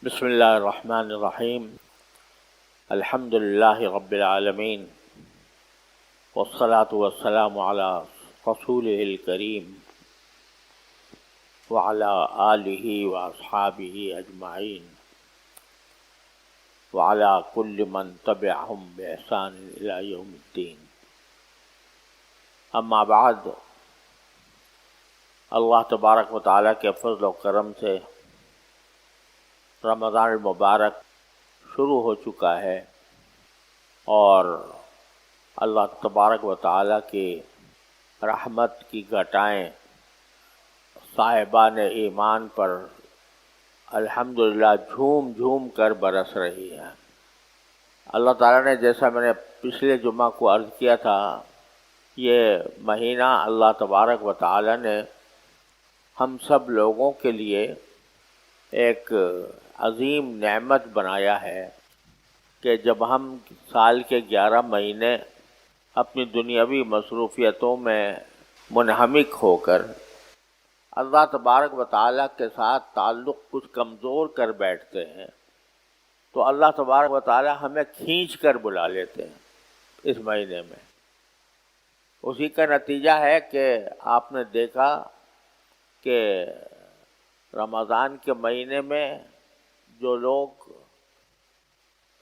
بسم اللہ الرحمن الرحیم الحمد للہ رب العالمین والصلاة والسلام علی رسولہ الکریم وعلی آلہ واصحابہ اجمعین وعلی کل من تبعہم بإحسان الی یوم الدین. اما بعد، اللہ تبارک و تعالیٰ کے فضل و کرم سے رمضان المبارک شروع ہو چکا ہے، اور اللہ تبارک و تعالیٰ کی رحمت کی گھٹائیں صاحبان ایمان پر الحمدللہ جھوم جھوم کر برس رہی ہیں. اللہ تعالیٰ نے، جیسا میں نے پچھلے جمعہ کو عرض کیا تھا، یہ مہینہ اللہ تبارک و تعالیٰ نے ہم سب لوگوں کے لیے ایک عظیم نعمت بنایا ہے کہ جب ہم سال کے 11 مہینے اپنی دنیاوی مصروفیتوں میں منہمک ہو کر اللہ تبارک و تعالیٰ کے ساتھ تعلق کچھ کمزور کر بیٹھتے ہیں، تو اللہ تبارک و تعالیٰ ہمیں کھینچ کر بلا لیتے ہیں اس مہینے میں. اسی کا نتیجہ ہے کہ آپ نے دیکھا کہ رمضان کے مہینے میں جو لوگ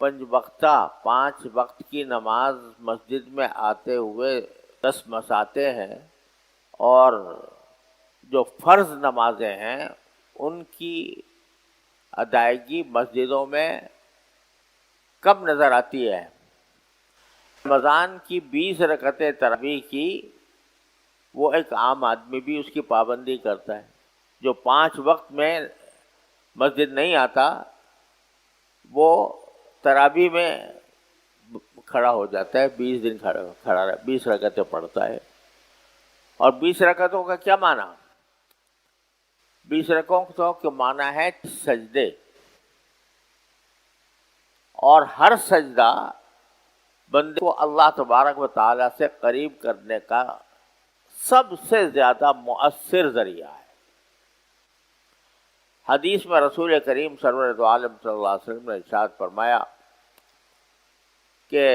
5 وقت کی نماز مسجد میں آتے ہوئے مساتے ہیں، اور جو فرض نمازیں ہیں ان کی ادائیگی مسجدوں میں کم نظر آتی ہے. رمضان کی 20 رکعتیں تراویح کی وہ ایک عام آدمی بھی اس کی پابندی کرتا ہے. جو 5 وقت میں مسجد نہیں آتا وہ تراویح میں کھڑا ہو جاتا ہے، 20 دن کھڑا رہا، 20 رکعتیں پڑھتا ہے. اور 20 رکعتوں کا کیا معنی؟ 20 رکعتوں کا معنی ہے سجدے، اور ہر سجدہ بندے کو اللہ تبارک و تعالیٰ سے قریب کرنے کا سب سے زیادہ مؤثر ذریعہ ہے. حدیث میں رسول کریم سرور دو عالم صلی اللہ علیہ وسلم نے ارشاد فرمایا کہ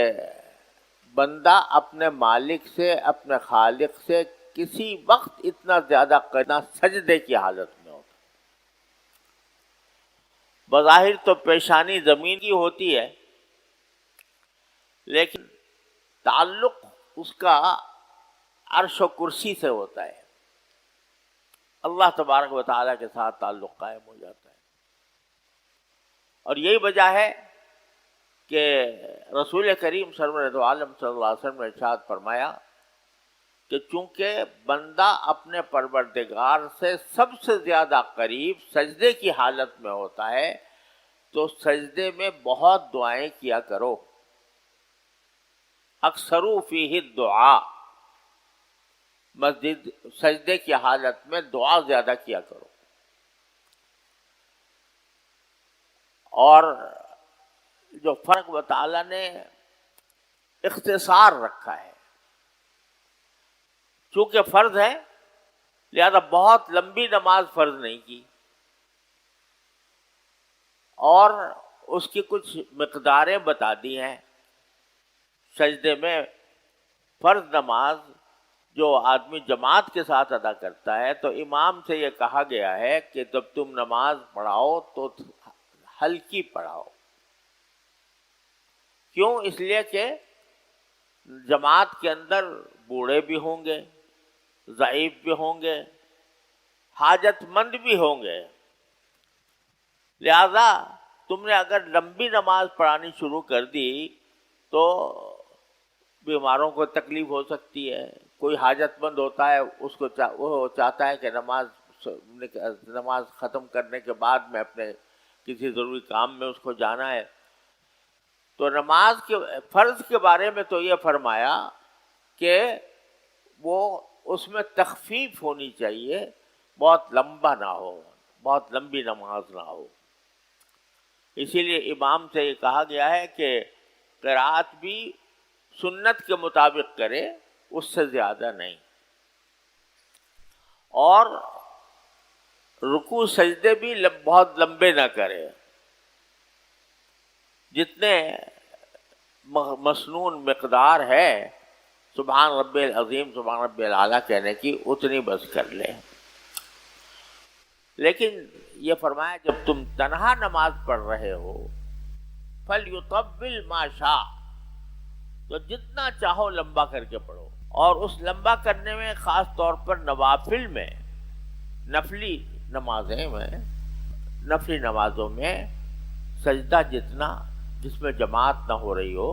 بندہ اپنے مالک سے، اپنے خالق سے کسی وقت اتنا زیادہ کرنا سجدے کی حالت میں ہوتا. بظاہر تو پیشانی زمین کی ہوتی ہے، لیکن تعلق اس کا عرش و کرسی سے ہوتا ہے. اللہ تبارک و تعالیٰ کے ساتھ تعلق قائم ہو جاتا ہے. اور یہی وجہ ہے کہ رسول کریم سرور دو عالم صلی اللہ علیہ وسلم نے ارشاد فرمایا کہ چونکہ بندہ اپنے پروردگار سے سب سے زیادہ قریب سجدے کی حالت میں ہوتا ہے، تو سجدے میں بہت دعائیں کیا کرو. اکثروا فیہ الدعاء، مسجد سجدے کی حالت میں دعا زیادہ کیا کرو. اور جو فرق و تعالیٰ نے اختصار رکھا ہے، چونکہ فرض ہے لہذا بہت لمبی نماز فرض نہیں کی، اور اس کی کچھ مقداریں بتا دی ہیں. سجدے میں فرض نماز جو آدمی جماعت کے ساتھ ادا کرتا ہے تو امام سے یہ کہا گیا ہے کہ جب تم نماز پڑھاؤ تو ہلکی پڑھاؤ. کیوں؟ اس لیے کہ جماعت کے اندر بوڑھے بھی ہوں گے، ضعیف بھی ہوں گے، حاجت مند بھی ہوں گے. لہذا تم نے اگر لمبی نماز پڑھانی شروع کر دی تو بیماروں کو تکلیف ہو سکتی ہے. کوئی حاجت مند ہوتا ہے، اس کو وہ چاہتا ہے کہ نماز ختم کرنے کے بعد میں اپنے کسی ضروری کام میں اس کو جانا ہے. تو نماز کے فرض کے بارے میں تو یہ فرمایا کہ وہ اس میں تخفیف ہونی چاہیے، بہت لمبا نہ ہو، بہت لمبی نماز نہ ہو. اسی لیے امام سے یہ کہا گیا ہے کہ قرأت بھی سنت کے مطابق کرے، اس سے زیادہ نہیں. اور رکوع سجدے بھی بہت لمبے نہ کرے. جتنے مسنون مقدار ہے سبحان ربی العظیم سبحان ربی الاعلیٰ کہنے کی اتنی بس کر لے. لیکن یہ فرمایا جب تم تنہا نماز پڑھ رہے ہو فَلْيُطَوِّلْ مَا شَاءَ، تو جتنا چاہو لمبا کر کے پڑھو. اور اس لمبا کرنے میں خاص طور پر نوافل میں، نفلی نمازوں میں سجدہ جتنا جس میں جماعت نہ ہو رہی ہو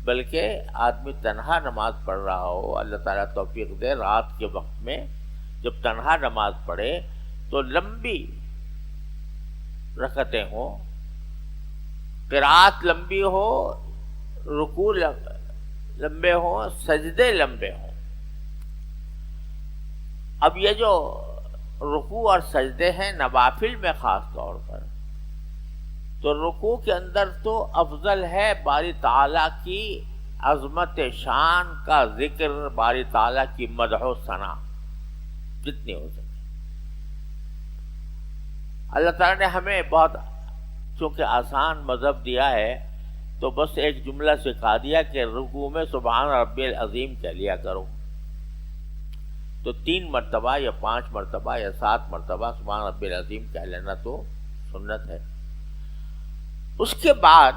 بلکہ آدمی تنہا نماز پڑھ رہا ہو، اللہ تعالیٰ توفیق دے رات کے وقت میں جب تنہا نماز پڑھے تو لمبی رکعتیں ہوں، قرات لمبی ہو، رکوع لمبے ہوں، سجدے لمبے ہوں. اب یہ جو رکوع اور سجدے ہیں نوافل میں خاص طور پر، تو رکوع کے اندر تو افضل ہے باری تعالیٰ کی عظمت شان کا ذکر، باری تعالیٰ کی مدح و ثنا جتنی ہو سکے. اللہ تعالیٰ نے ہمیں بہت چونکہ آسان مذہب دیا ہے تو بس ایک جملہ سکھا دیا کہ رکوع میں سبحان ربی العظیم کہہ لیا کرو. تو 3 مرتبہ یا 5 مرتبہ یا 7 مرتبہ سبحان ربی العظیم کہہ لینا تو سنت ہے. اس کے بعد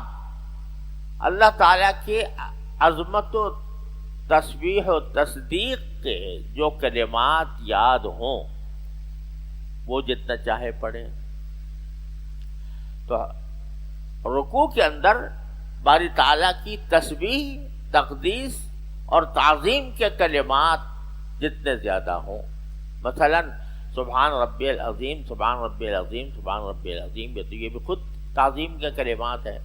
اللہ تعالیٰ کے عظمت و تسبیح و تصدیق کے جو کلمات یاد ہوں وہ جتنا چاہے پڑھے. تو رکوع کے اندر باری تعالیٰ کی تسبیح، تقدیس اور تعظیم کے کلمات جتنے زیادہ ہوں، مثلا سبحان ربی العظیم سبحان ربی العظیم سبحان ربی العظیم، یہ بھی خود تعظیم کے کلمات ہیں.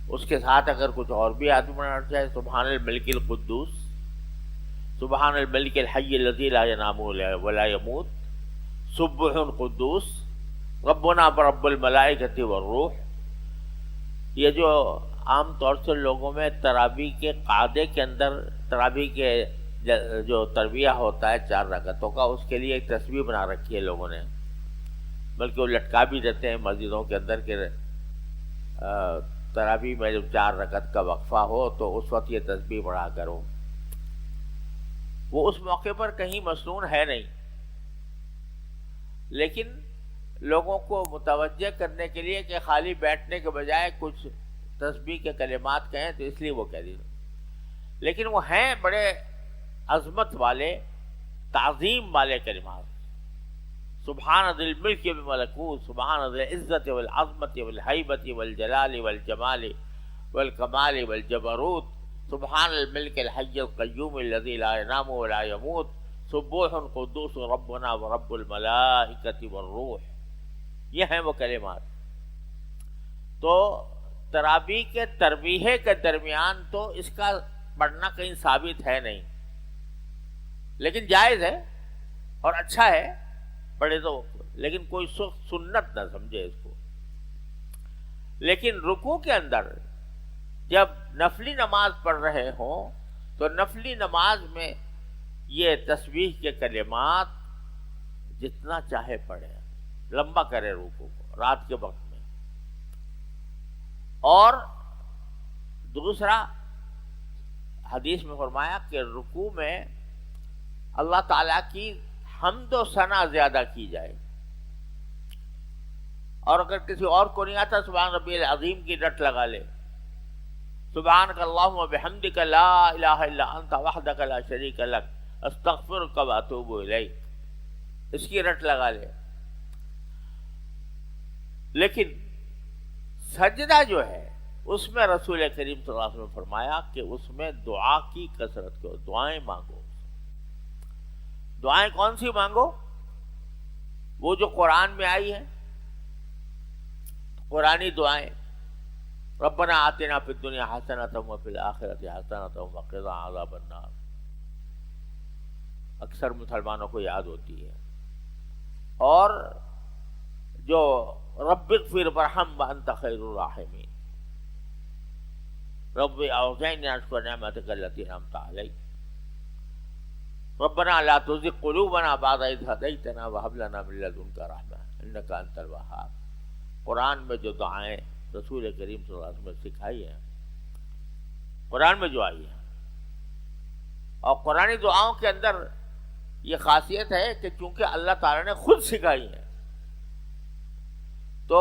اس کے ساتھ اگر کچھ اور بھی آدمی بنانا چاہے سبحان الملک القدوس، سبحان الملک الحی الذی لا ینام ولا یموت، سبح قدوس ربنا برب الملائکۃ والروح. یہ جو عام طور سے لوگوں میں تراویح کے قاعدے کے اندر تراویح کے جو ترویہ ہوتا ہے 4 رکعتوں کا، اس کے لیے ایک تسبیح بنا رکھی ہے لوگوں نے، بلکہ وہ لٹکا بھی دیتے ہیں مسجدوں کے اندر کہ تراویح میں جب 4 رکعت کا وقفہ ہو تو اس وقت یہ تسبیح پڑھا کرو. وہ اس موقع پر کہیں مسنون ہے نہیں، لیکن لوگوں کو متوجہ کرنے کے لیے کہ خالی بیٹھنے کے بجائے کچھ تسبیح کے کلمات کہیں تو اس لیے وہ کہہ دیتے. لیکن وہ ہیں بڑے عظمت والے، تعظیم والے کلمات. سبحان ذی الملک والملکوت، سبحان ذی العزت والعظمت والہیبت والجلال والجمال والکمال والجبروت، سبحان الملک الحی القیوم الذی لا ینام ولا یموت، سبوح قدوس ربنا ورب الملائکۃ والروح. یہ ہیں وہ کلمات. تو تراویح کے ترویح کے درمیان تو اس کا پڑھنا کہیں ثابت ہے نہیں، لیکن جائز ہے اور اچھا ہے پڑھے تو، لیکن کوئی سنت نہ سمجھے اس کو. لیکن رکوع کے اندر جب نفلی نماز پڑھ رہے ہوں تو نفلی نماز میں یہ تسبیح کے کلمات جتنا چاہے پڑھے، لمبا کرے رکوع کو رات کے وقت میں. اور دوسرا حدیث میں فرمایا کہ رکوع میں اللہ تعالیٰ کی حمد و ثنا زیادہ کی جائے. اور اگر کسی اور کو نہیں آتا سبحان ربی العظیم کی رٹ لگا لے، سبحانک اللہم وبحمدک لا الہ الا انت وحدک لا شریک لک استغفرک واتوب الیک، اس کی رٹ لگا لے. لیکن سجدہ جو ہے اس میں رسول کریم صلی اللہ علیہ وسلم نے فرمایا کہ اس میں دعا کی کثرت کرو، دعائیں مانگو. دعائیں کون سی مانگو؟ وہ جو قرآن میں آئی ہیں، قرآنی دعائیں. ربنا آتنا فی الدنیا حسنۃ وفی الآخرۃ حسنۃ وقنا عذاب النار اکثر مسلمانوں کو یاد ہوتی ہے. اور جو رب اغفر وارحم وانت خیر الراحمین، رب اوزعنی ان اشکر نعمتک التی انعمت علی، ربنا لا تزغ قلوبنا بعد اذ ہدیتنا وہب لنا من لدنک رحمۃ انک انت الوہاب. قرآن میں جو دعائیں رسول کریم صلی اللہ علیہ وسلم نے سکھائی ہے، قرآن میں جو آئی ہے. اور قرآنی دعاؤں کے اندر یہ خاصیت ہے کہ چونکہ اللہ تعالیٰ نے خود سکھائی ہے، تو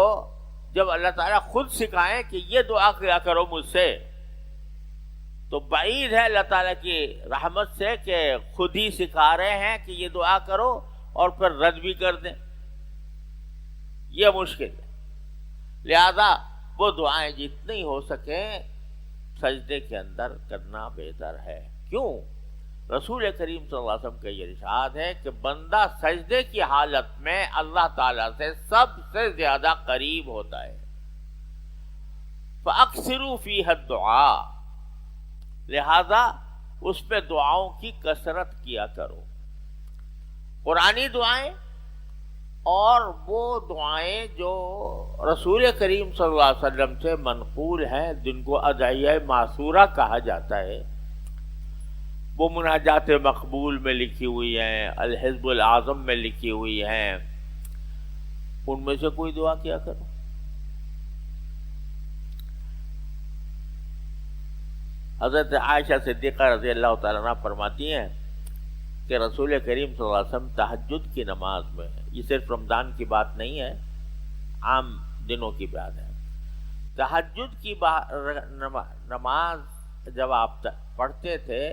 جب اللہ تعالیٰ خود سکھائیں کہ یہ دعا کیا کرو مجھ سے، تو بعید ہے اللہ تعالیٰ کی رحمت سے کہ خود ہی سکھا رہے ہیں کہ یہ دعا کرو اور پھر رد بھی کر دیں. یہ مشکل ہے. لہذا وہ دعائیں جتنی ہو سکیں سجدے کے اندر کرنا بہتر ہے. کیوں؟ رسول کریم صلی اللہ علیہ وسلم کا یہ ارشاد ہے کہ بندہ سجدے کی حالت میں اللہ تعالیٰ سے سب سے زیادہ قریب ہوتا ہے. فَأَكْثِرُوا فِيهَا الدُّعَاءَ، لہذا اس میں دعاؤں کی کثرت کیا کرو. قرآنی دعائیں اور وہ دعائیں جو رسول کریم صلی اللہ علیہ وسلم سے منقول ہیں، جن کو ادعیہ معصورہ کہا جاتا ہے، وہ مناجات مقبول میں لکھی ہوئی ہیں، الحزب العظم میں لکھی ہوئی ہیں، ان میں سے کوئی دعا کیا کرو. حضرت عائشہ صدیقہ رضی اللہ تعالیٰ عنہ فرماتی ہیں کہ رسول کریم صلی اللہ علیہ وسلم تہجد کی نماز میں، یہ صرف رمضان کی بات نہیں ہے، عام دنوں کی بات ہے، تہجد کی نماز جب آپ پڑھتے تھے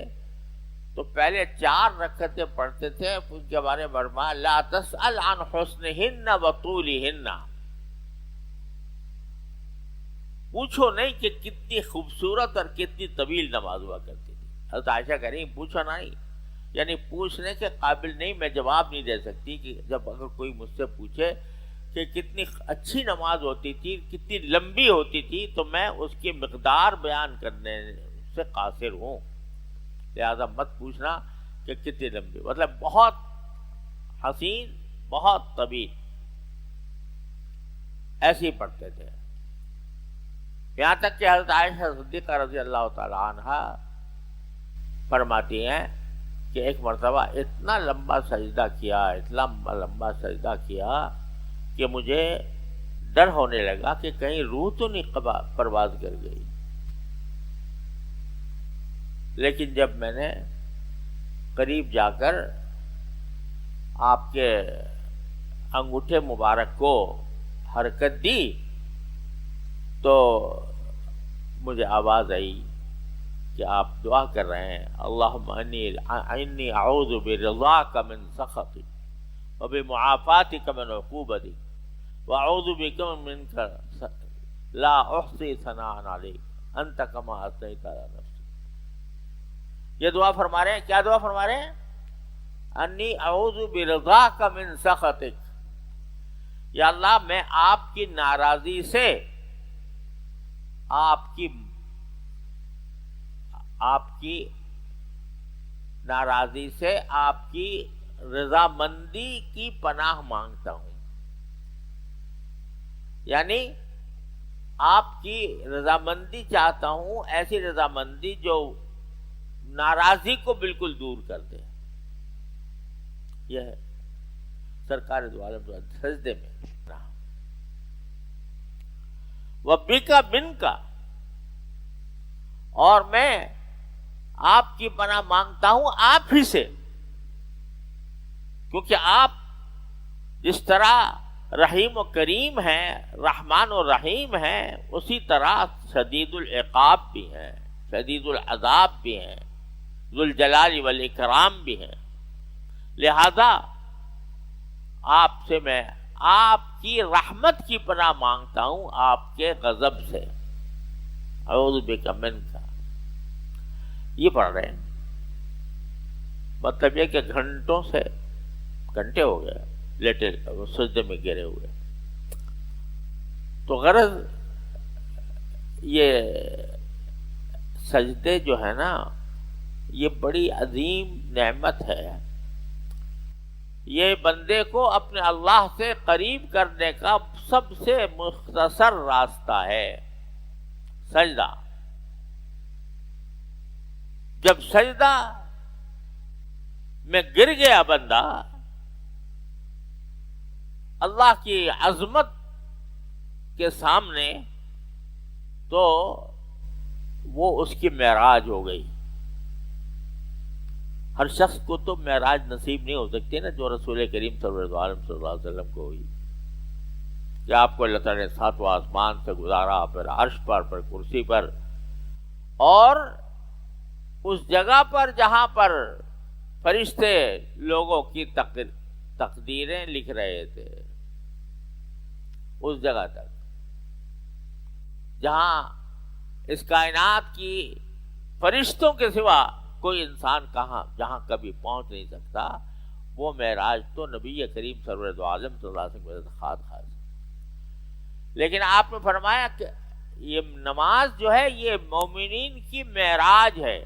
تو پہلے 4 رکعتیں پڑھتے تھے. ان کے بارے میں فرمایا لا تسأل عن حسنہن وطولہن، پوچھو نہیں کہ کتنی خوبصورت اور کتنی طویل نماز ہوا کرتی تھی. حضرت عائشہ کہہ رہی پوچھو نہیں، یعنی پوچھنے کے قابل نہیں، میں جواب نہیں دے سکتی کہ جب اگر کوئی مجھ سے پوچھے کہ کتنی اچھی نماز ہوتی تھی، کتنی لمبی ہوتی تھی، تو میں اس کی مقدار بیان کرنے سے قاصر ہوں. لہذا مت پوچھنا کہ کتنی لمبی، مطلب بہت حسین، بہت طویل، ایسے ہی پڑھتے تھے. یہاں تک کہ حضرت عائشہ صدیقہ رضی اللہ تعالی عنہا فرماتی ہیں کہ ایک مرتبہ اتنا لمبا سجدہ کیا، اتنا لمبا سجدہ کیا کہ مجھے ڈر ہونے لگا کہ کہیں روح تو نہیں پرواز کر گئی. لیکن جب میں نے قریب جا کر آپ کے انگوٹھے مبارک کو حرکت دی تو مجھے آواز آئی کہ آپ دعا کر رہے ہیں اللہم انی اعوذ برضاک من سخطک وبمعافاتک من عقوبتک واعوذ بک منک لا احصی ثناء علیک انت کما اثنیت علی نفسک. یہ دعا فرما رہے ہیں. کیا دعا فرما رہے ہیں؟ انی اعوذ برضاک من سخطک، یا اللہ میں آپ کی ناراضی سے، آپ کی ناراضی سے، آپ کی رضامندی کی پناہ مانگتا ہوں. یعنی آپ کی رضامندی چاہتا ہوں، ایسی رضامندی جو ناراضی کو بالکل دور کر دے. یہ ہے سرکار دو عالم سجدے میں. وَبِكَ مِنْكَ، اور میں آپ کی پناہ مانگتا ہوں آپ ہی سے، کیونکہ آپ جس طرح رحیم و کریم ہیں، رحمان و رحیم ہیں، اسی طرح شدید العقاب بھی ہیں، شدید العذاب بھی ہیں، ذو الجلال والاکرام بھی ہیں. لہذا آپ سے میں آپ کی رحمت کی پناہ مانگتا ہوں آپ کے غضب سے. اعوذ بک منک، یہ پڑھ رہے ہیں. مطلب یہ کہ گھنٹے ہو گئے لیٹے سجدے میں گرے ہوئے. تو غرض یہ سجدے جو ہے نا، یہ بڑی عظیم نعمت ہے. یہ بندے کو اپنے اللہ سے قریب کرنے کا سب سے مختصر راستہ ہے سجدہ. جب سجدہ میں گر گیا بندہ، اللہ کی عظمت کے سامنے تو وہ اس کی معراج ہو گئی. ہر شخص کو تو معراج نصیب نہیں ہو سکتی نا جو رسول کریم صلی اللہ علیہ وسلم کو ہوئی، کہ آپ کو اللہ تعالیٰ نے ساتواں آسمان سے گزارا، پھر عرش پر کرسی پر، اور اس جگہ پر جہاں پر فرشتے لوگوں کی تقدیریں لکھ رہے تھے، اس جگہ تک جہاں اس کائنات کی فرشتوں کے سوا کوئی انسان جہاں کبھی پہنچ نہیں سکتا، وہ معراج تو نبی کریم سرور عالم صلی اللہ علیہ وسلم خاص. لیکن آپ نے فرمایا کہ یہ نماز جو ہے یہ مومنین کی معراج ہے،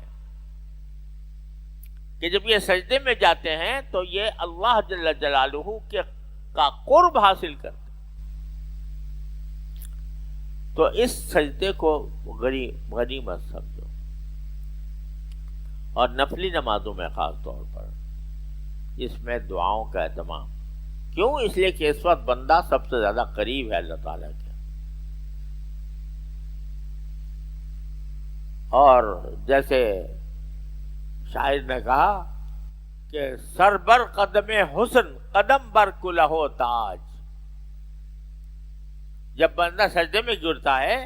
کہ جب یہ سجدے میں جاتے ہیں تو یہ اللہ جل جلالہ کا قرب حاصل کرتے. تو اس سجدے کو غنیمت سمجھو، اور نفلی نمازوں میں خاص طور پر اس میں دعاؤں کا اہتمام. کیوں؟ اس لیے کہ اس وقت بندہ سب سے زیادہ قریب ہے اللہ تعالیٰ کے. اور جیسے شاعر نے کہا کہ سر بر قدم حسن قدم بر کلہو تاج. جب بندہ سجدے میں گرتا ہے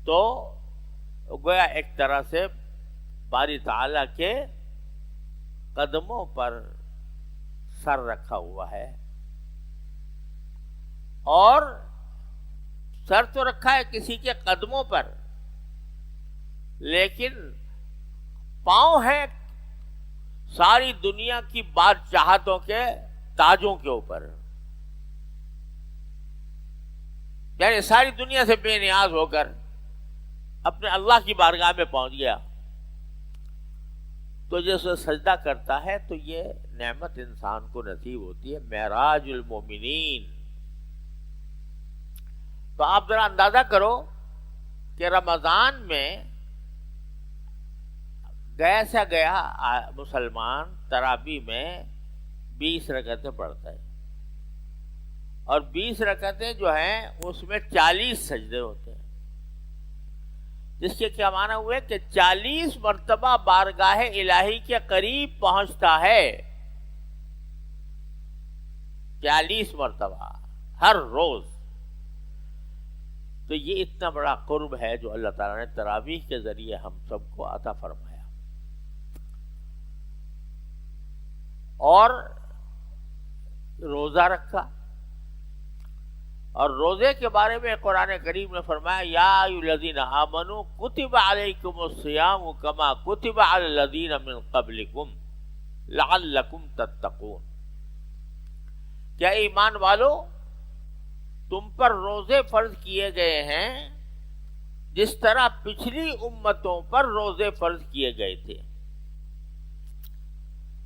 تو گویا ایک طرح سے باری تعالیٰ کے قدموں پر سر رکھا ہوا ہے، اور سر تو رکھا ہے کسی کے قدموں پر، لیکن پاؤں ہیں ساری دنیا کی بادشاہتوں کے تاجوں کے اوپر. یعنی ساری دنیا سے بے نیاز ہو کر اپنے اللہ کی بارگاہ میں پہنچ گیا. تو جیسے سجدہ کرتا ہے تو یہ نعمت انسان کو نصیب ہوتی ہے، معراج المومنین. تو آپ ذرا اندازہ کرو کہ رمضان میں گیا مسلمان تراویح میں 20 رکعتیں پڑھتا ہے، اور 20 رکعتیں جو ہیں اس میں 40 سجدے ہوتے ہیں، جس کے کیا معنی ہوئے کہ 40 مرتبہ بارگاہ الہی کے قریب پہنچتا ہے. 40 مرتبہ ہر روز. تو یہ اتنا بڑا قرب ہے جو اللہ تعالیٰ نے تراویح کے ذریعے ہم سب کو عطا فرمایا. اور روزہ رکھا، اور روزے کے بارے میں قرآن کریم نے فرمایا یا ایھا الذین آمنوا کتب علیکم الصیام کما کتب علی الذین من قبلکم لعلکم تتقون. کیا ایمان والو، تم پر روزے فرض کیے گئے ہیں جس طرح پچھلی امتوں پر روزے فرض کیے گئے تھے.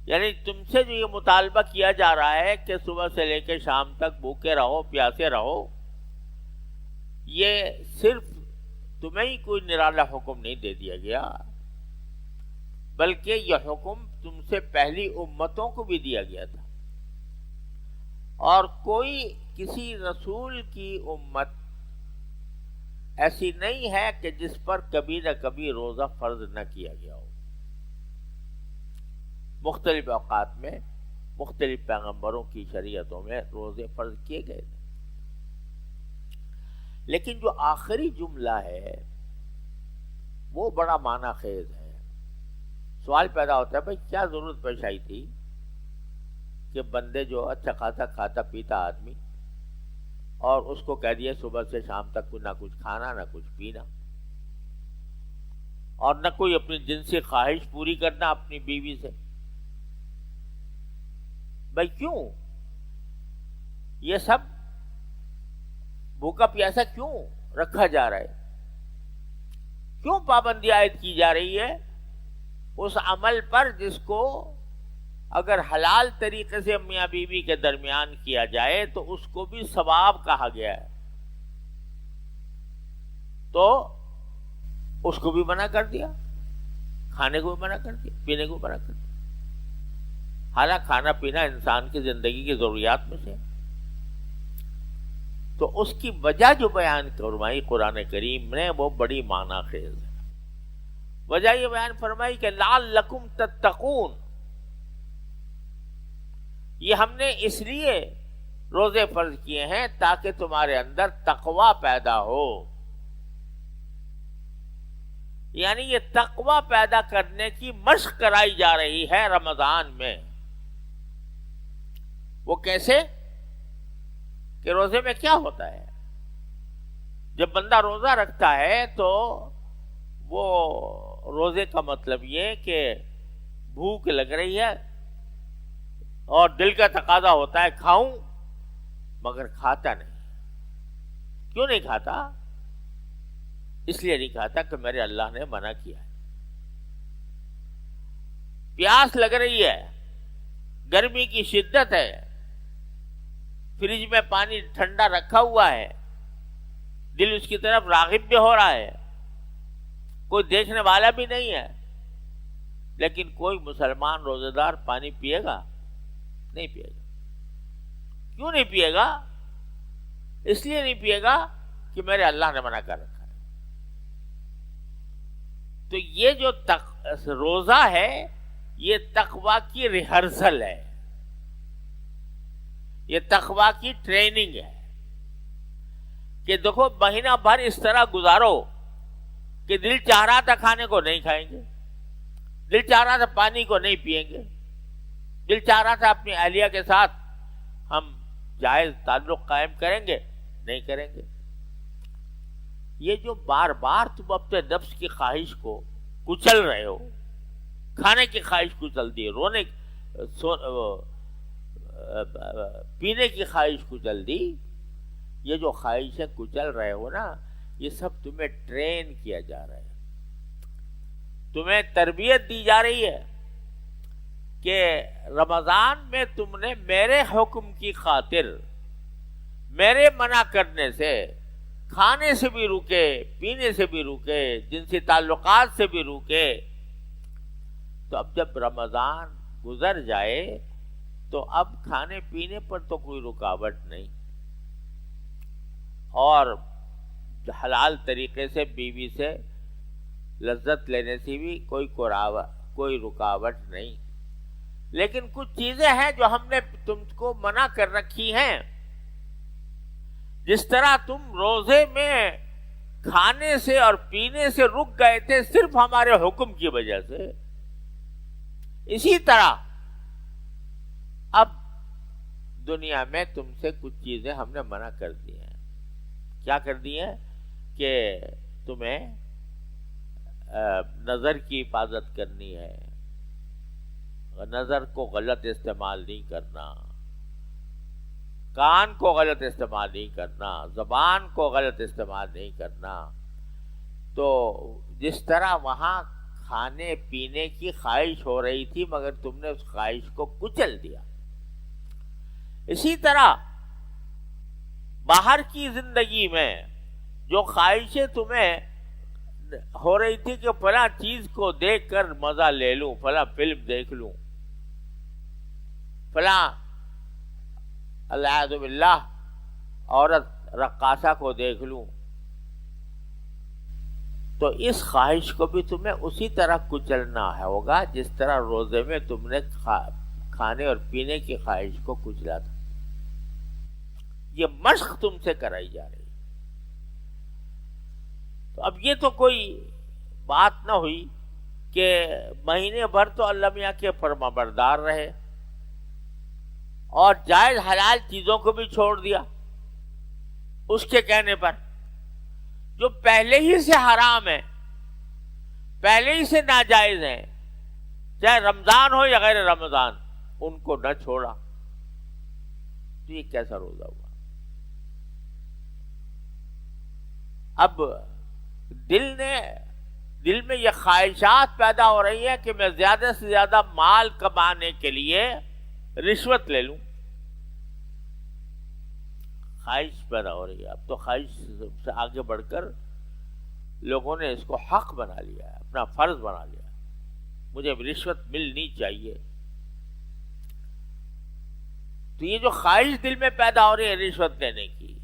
یعنی تم سے جو یہ مطالبہ کیا جا رہا ہے کہ صبح سے لے کے شام تک بھوکے رہو، پیاسے رہو، یہ صرف تمہیں ہی کوئی نرالا حکم نہیں دے دیا گیا، بلکہ یہ حکم تم سے پہلی امتوں کو بھی دیا گیا تھا. اور کوئی کسی رسول کی امت ایسی نہیں ہے کہ جس پر کبھی نہ کبھی روزہ فرض نہ کیا گیا ہو. مختلف اوقات میں مختلف پیغمبروں کی شریعتوں میں روزے فرض کیے گئے تھے. لیکن جو آخری جملہ ہے وہ بڑا معنی خیز ہے. سوال پیدا ہوتا ہے بھائی کیا ضرورت پیش آئی تھی کہ بندے جو اچھا خاصا کھاتا پیتا آدمی، اور اس کو کہہ دیا صبح سے شام تک نہ کچھ کھانا نہ کچھ پینا، اور نہ کوئی اپنی جنسی خواہش پوری کرنا اپنی بیوی سے. بھائی کیوں یہ سب بھوکا پیاسا کیوں رکھا جا رہا ہے؟ کیوں پابندی عائد کی جا رہی ہے اس عمل پر جس کو اگر حلال طریقے سے میاں بیوی کے درمیان کیا جائے تو اس کو بھی ثواب کہا گیا ہے؟ تو اس کو بھی منع کر دیا، کھانے کو بھی منع کر دیا، پینے کو بھی منع کر دیا. حالانکہ کھانا پینا انسان کی زندگی کی ضروریات میں سے. تو اس کی وجہ جو بیان فرمائی قرآن کریم نے وہ بڑی معنی خیز ہے. وجہ یہ بیان فرمائی کہ لعلکم تتقون، یہ ہم نے اس لیے روزے فرض کیے ہیں تاکہ تمہارے اندر تقوی پیدا ہو. یعنی یہ تقوی پیدا کرنے کی مشق کرائی جا رہی ہے رمضان میں. وہ کیسے کہ روزے میں کیا ہوتا ہے، جب بندہ روزہ رکھتا ہے تو وہ روزے کا مطلب یہ کہ بھوک لگ رہی ہے اور دل کا تقاضا ہوتا ہے کھاؤں، مگر کھاتا نہیں. کیوں نہیں کھاتا؟ اس لیے نہیں کھاتا کہ میرے اللہ نے منع کیا ہے. پیاس لگ رہی ہے، گرمی کی شدت ہے، فریج میں پانی ٹھنڈا رکھا ہوا ہے، دل اس کی طرف راغب بھی ہو رہا ہے، کوئی دیکھنے والا بھی نہیں ہے، لیکن کوئی مسلمان روزہ دار پانی پیے گا؟ نہیں پیے گا. کیوں نہیں پیے گا؟ اس لیے نہیں پیے گا کہ میرے اللہ نے منع کر رکھا ہے. تو یہ جو روزہ ہے یہ تقوی کی ریہرسل ہے، یہ تقوی کی ٹریننگ ہے کہ دیکھو مہینہ بھر اس طرح گزارو کہ دل چاہ رہا تھا کھانے کو نہیں کھائیں گے، دل چاہ رہا تھا پانی کو نہیں پیئیں گے، دل چاہ رہا تھا اپنی اہلیہ کے ساتھ ہم جائز تعلق قائم کریں گے، نہیں کریں گے. یہ جو بار بار تم اپنے نفس کی خواہش کو کچل رہے ہو، کھانے کی خواہش کچل دی، رونے پینے کی خواہش کچل دی، یہ جو خواہشیں کچل رہے ہو نا، یہ سب تمہیں ٹرین کیا جا رہا ہے، تمہیں تربیت دی جا رہی ہے کہ رمضان میں تم نے میرے حکم کی خاطر میرے منع کرنے سے کھانے سے بھی روکے، پینے سے بھی روکے، جنسی تعلقات سے بھی روکے. تو اب جب رمضان گزر جائے تو اب کھانے پینے پر تو کوئی رکاوٹ نہیں، اور حلال طریقے سے بیوی سے لذت لینے سے بھی کوئی رکاوٹ نہیں. لیکن کچھ چیزیں ہیں جو ہم نے تم کو منع کر رکھی ہیں. جس طرح تم روزے میں کھانے سے اور پینے سے رک گئے تھے صرف ہمارے حکم کی وجہ سے، اسی طرح اب دنیا میں تم سے کچھ چیزیں ہم نے منع کر دی ہیں. کیا کر دی ہیں؟ کہ تمہیں نظر کی حفاظت کرنی ہے، نظر کو غلط استعمال نہیں کرنا، کان کو غلط استعمال نہیں کرنا، زبان کو غلط استعمال نہیں کرنا. تو جس طرح وہاں کھانے پینے کی خواہش ہو رہی تھی مگر تم نے اس خواہش کو کچل دیا، اسی طرح باہر کی زندگی میں جو خواہشیں تمہیں ہو رہی تھی کہ فلاں چیز کو دیکھ کر مزہ لے لوں، فلاں فلم دیکھ لوں، فلاں الیاذ باللہ عورت رقاصہ کو دیکھ لوں، تو اس خواہش کو بھی تمہیں اسی طرح کچلنا ہوگا جس طرح روزے میں تم نے کھانے اور پینے کی خواہش کو کچلا تھا. یہ مشق تم سے کرائی جا رہی. تو اب یہ تو کوئی بات نہ ہوئی کہ مہینے بھر تو اللہ میاں کے فرما بردار رہے اور جائز حلال چیزوں کو بھی چھوڑ دیا اس کے کہنے پر، جو پہلے ہی سے حرام ہے، پہلے ہی سے ناجائز ہیں، چاہے رمضان ہو یا غیر رمضان، ان کو نہ چھوڑا. تو یہ کیسا روزہ ہوا؟ اب دل میں یہ خواہشات پیدا ہو رہی ہے کہ میں زیادہ سے زیادہ مال کمانے کے لیے رشوت لے لوں. خواہش پیدا ہو رہی ہے. اب تو خواہش سے آگے بڑھ کر لوگوں نے اس کو حق بنا لیا ہے، اپنا فرض بنا لیا ہے، مجھے رشوت ملنی چاہیے. تو یہ جو خواہش دل میں پیدا ہو رہی ہے رشوت لینے کی،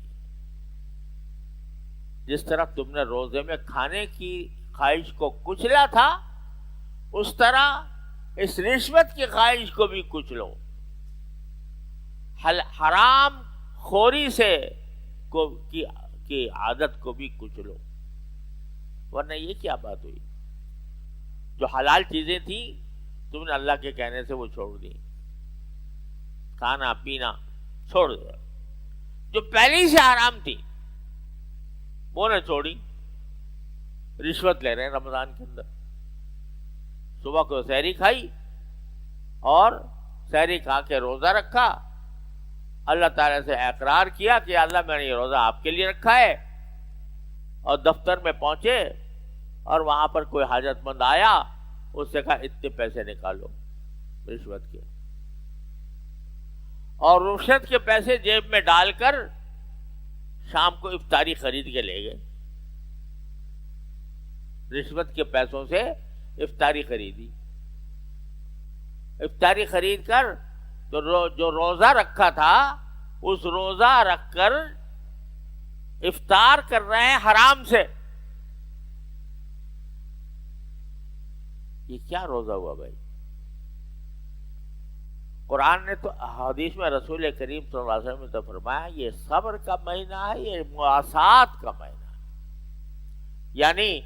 جس طرح تم نے روزے میں کھانے کی خواہش کو کچلا تھا، اس طرح اس رشوت کی خواہش کو بھی کچلو، حرام خوری سے کی عادت کو بھی کچلو، ورنہ یہ کیا بات ہوئی؟ جو حلال چیزیں تھیں تم نے اللہ کے کہنے سے وہ چھوڑ دی، کھانا پینا چھوڑ دیا، جو پہلے ہی سے حرام تھی وہ نے چھوڑی۔ رشوت لے رہے ہیں رمضان کے اندر، صبح کو سحری کھائی اور سحری کھا کے روزہ رکھا، اللہ تعالیٰ سے اقرار کیا کہ اللہ میں نے یہ روزہ آپ کے لیے رکھا ہے، اور دفتر میں پہنچے اور وہاں پر کوئی حاجت مند آیا، اس سے کہا اتنے پیسے نکالو رشوت کے، اور رشوت کے پیسے جیب میں ڈال کر شام کو افطاری خرید کے لے گئے، رشوت کے پیسوں سے افطاری خریدی، افطاری خرید کر تو جو روزہ رکھا تھا اس روزہ رکھ کر افطار کر رہے ہیں حرام سے۔ یہ کیا روزہ ہوا بھائی؟ قرآن نے تو، حدیث میں رسول کریم صلی اللہ علیہ وسلم نے تو فرمایا یہ صبر کا مہینہ ہے، یہ مواسات کا مہینہ ہے، یعنی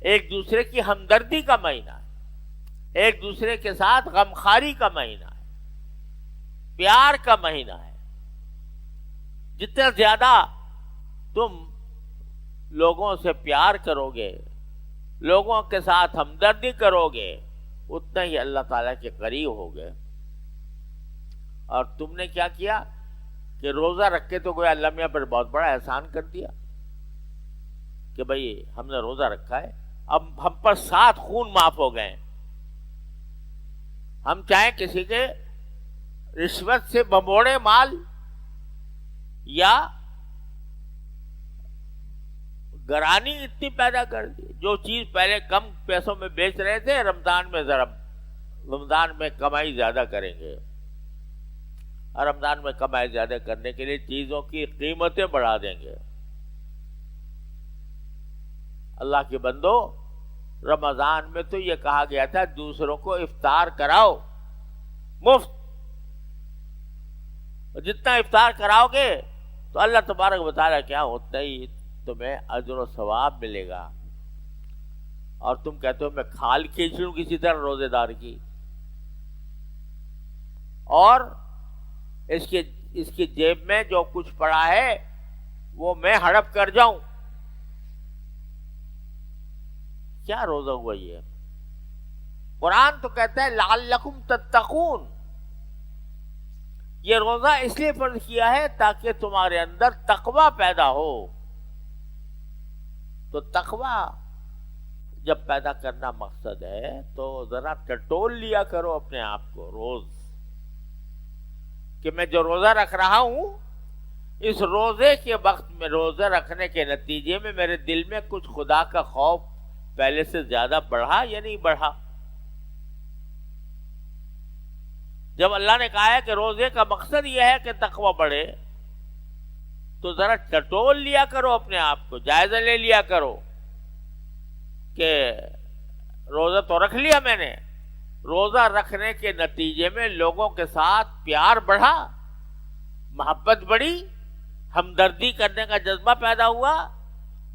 ایک دوسرے کی ہمدردی کا مہینہ ہے، ایک دوسرے کے ساتھ غمخواری کا مہینہ ہے، پیار کا مہینہ ہے۔ جتنا زیادہ تم لوگوں سے پیار کرو گے، لوگوں کے ساتھ ہمدردی کرو گے، اتنا ہی اللہ تعالیٰ کے قریب ہوگے۔ اور تم نے کیا کیا کہ روزہ رکھ کے تو گویا اللہ میاں پر بہت بڑا احسان کر دیا کہ بھئی ہم نے روزہ رکھا ہے، اب ہم پر 7 خون معاف ہو گئے ہیں۔ ہم چاہیں کسی کے رشوت سے بموڑے مال یا گرانی اتنی پیدا کر دی، جو چیز پہلے کم پیسوں میں بیچ رہے تھے رمضان میں کمائی زیادہ کریں گے، اور رمضان میں کمائی زیادہ کرنے کے لیے چیزوں کی قیمتیں بڑھا دیں گے۔ اللہ کے بندو، رمضان میں تو یہ کہا گیا تھا دوسروں کو افطار کراؤ مفت، جتنا افطار کراؤ گے تو اللہ تبارک و تعالیٰ کیا اتنا ہی تمہیں اجر و ثواب ملے گا۔ اور تم کہتے ہو میں کھال کھینچ لوں کسی طرح روزے دار کی، اور اس کی جیب میں جو کچھ پڑا ہے وہ میں ہڑپ کر جاؤں۔ کیا روزہ ہوا یہ؟ قرآن تو کہتا ہے لعلکم تتقون، یہ روزہ اس لیے فرض کیا ہے تاکہ تمہارے اندر تقوی پیدا ہو۔ تو تقوی جب پیدا کرنا مقصد ہے تو ذرا ٹٹول لیا کرو اپنے آپ کو روز، کہ میں جو روزہ رکھ رہا ہوں اس روزے کے وقت میں، روزہ رکھنے کے نتیجے میں میرے دل میں کچھ خدا کا خوف پہلے سے زیادہ بڑھا یا نہیں بڑھا۔ جب اللہ نے کہا ہے کہ روزے کا مقصد یہ ہے کہ تقوی بڑھے، تو ذرا ٹٹول لیا کرو اپنے آپ کو، جائزہ لے لیا کرو کہ روزہ تو رکھ لیا میں نے، روزہ رکھنے کے نتیجے میں لوگوں کے ساتھ پیار بڑھا، محبت بڑھی، ہمدردی کرنے کا جذبہ پیدا ہوا،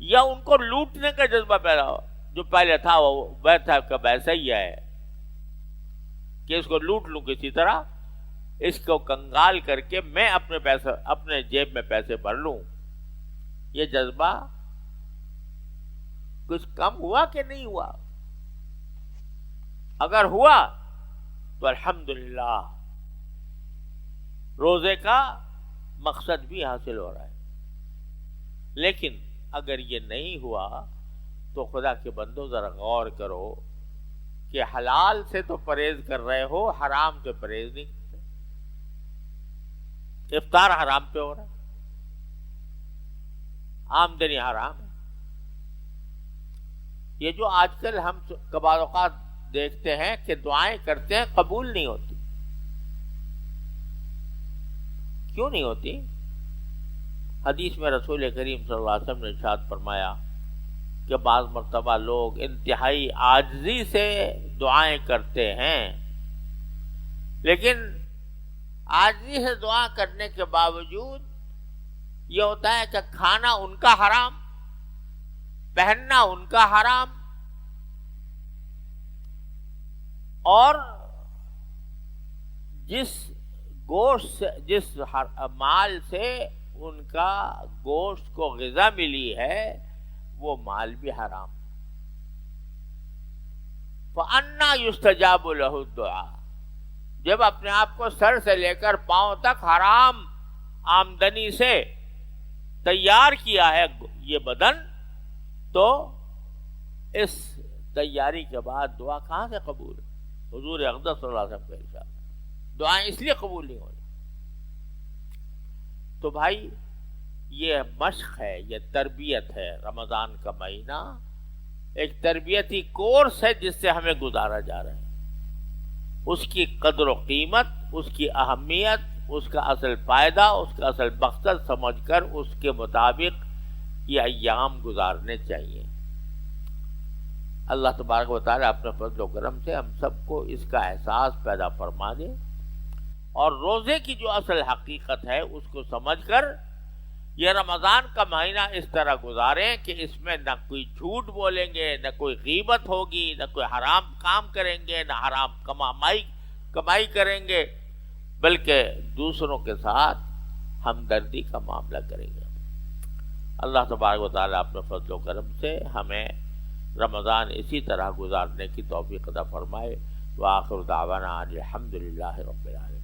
یا ان کو لوٹنے کا جذبہ پیدا ہوا؟ جو پہلے تھا وہ ویسا کا ویسا ہی ہے کہ اس کو لوٹ لوں کسی طرح، اس کو کنگال کر کے میں اپنے جیب میں پیسے بھر لوں۔ یہ جذبہ کچھ کم ہوا کہ نہیں ہوا؟ اگر ہوا تو الحمدللہ روزے کا مقصد بھی حاصل ہو رہا ہے۔ لیکن اگر یہ نہیں ہوا تو خدا کے بندو ذرا غور کرو کہ حلال سے تو پرہیز کر رہے ہو، حرام سے پرہیز نہیں کرتے۔ افطار حرام پہ ہو رہا ہے، آمدنی حرام ہے۔ یہ جو آج کل ہم بعض اوقات دیکھتے ہیں کہ دعائیں کرتے ہیں قبول نہیں ہوتی، کیوں نہیں ہوتی؟ حدیث میں رسول کریم صلی اللہ علیہ وسلم نے ارشاد فرمایا کہ بعض مرتبہ لوگ انتہائی عاجزی سے دعائیں کرتے ہیں، لیکن عاجزی سے دعا کرنے کے باوجود یہ ہوتا ہے کہ کھانا ان کا حرام، پہننا ان کا حرام، اور جس گوشت سے، جس مال سے ان کا گوشت کو غذا ملی ہے وہ مال بھی حرام۔ فَأَنَّا يُسْتَجَابُ لَهُ الدُّعَاء، جب اپنے آپ کو سر سے لے کر پاؤں تک حرام آمدنی سے تیار کیا ہے یہ بدن، تو اس تیاری کے بعد دعا کہاں سے قبول ہے؟ حضور اقدس صلی اللہ علیہ وسلم کا ارشاد، دعائیں اس لیے قبول نہیں ہو رہی۔ تو بھائی یہ مشق ہے، یہ تربیت ہے۔ رمضان کا مہینہ ایک تربیتی کورس ہے جس سے ہمیں گزارا جا رہا ہے۔ اس کی قدر و قیمت، اس کی اہمیت، اس کا اصل فائدہ، اس کا اصل مقصد سمجھ کر اس کے مطابق یہ ایام گزارنے چاہیے۔ اللہ تبارک و تعالیٰ اپنے فضل و کرم سے ہم سب کو اس کا احساس پیدا فرما دے، اور روزے کی جو اصل حقیقت ہے اس کو سمجھ کر یہ رمضان کا مہینہ اس طرح گزاریں کہ اس میں نہ کوئی جھوٹ بولیں گے، نہ کوئی غیبت ہوگی، نہ کوئی حرام کام کریں گے، نہ حرام کمائی کریں گے، بلکہ دوسروں کے ساتھ ہمدردی کا معاملہ کریں گے۔ اللہ تبارک و تعالیٰ اپنے فضل و کرم سے ہمیں رمضان اسی طرح گزارنے کی توفیق عطا فرمائے۔ وآخر دعوانا الحمد للہ رب العالمین۔